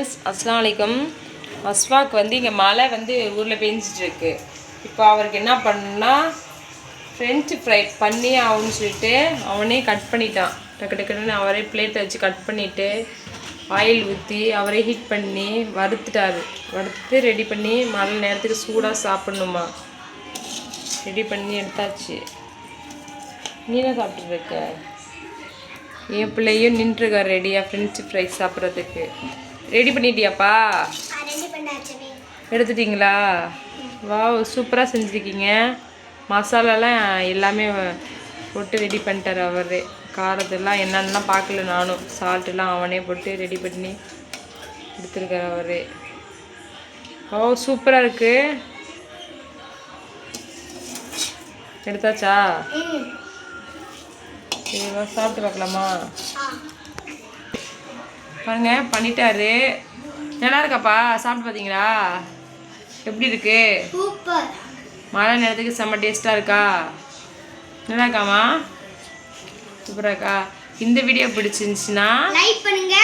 Friends, அஸ்ஸலாமு அலைக்கும். அஸ்வாக் வந்து இங்கே மழை வந்து ஊரில் பெஞ்சிட்ருக்கு. இப்போ அவருக்கு என்ன பண்ணா ஃப்ரெஞ்சு ஃப்ரை பண்ணி ஆகும்னு சொல்லிட்டு அவனே கட் பண்ணிட்டான். டக்கு டக்குன்னு அவரே பிளேட்டை வச்சு கட் பண்ணிவிட்டு ஆயில் ஊற்றி அவரே ஹீட் பண்ணி வறுத்துட்டாரு. வறுத்து ரெடி பண்ணி மழை நேரத்துக்கு சூடாக சாப்பிட்ணுமா. ரெடி பண்ணி எடுத்தாச்சு. நீ தான் சாப்பிட்டுருக்க. என் பிள்ளையும் நின்றுருக்கார் ரெடியாக ஃப்ரெஞ்சு ஃப்ரை சாப்பிட்றதுக்கு. ரெடி பண்ணிட்டியாப்பா? எடுத்துட்டிங்களா? வாவ், சூப்பராக செஞ்சுருக்கீங்க. மசாலாலாம் எல்லாமே போட்டு ரெடி பண்ணிட்டார் அவர். காரத்தெல்லாம் என்னென்னலாம் பார்க்கல நானும். சால்ட்டெல்லாம் அவனே போட்டு ரெடி பண்ணி எடுத்துருக்கார் அவர். ஓ, சூப்பராக இருக்குது. எடுத்தாச்சா? சரிவா, சாப்பிட்டு பார்க்கலாமா? பாருங்க, பண்ணிட்டாரு. நல்லா இருக்காப்பா? சாப்பிட்டு பார்த்தீங்களா? எப்படி இருக்கு? சூப்பர். மழை நேரத்துக்கு செம்ம டேஸ்ட்டாக இருக்கா? நல்லா இருக்காமா? சூப்பராக இருக்கா? இந்த வீடியோ பிடிச்சிருந்துச்சுன்னா லைக் பண்ணுங்க,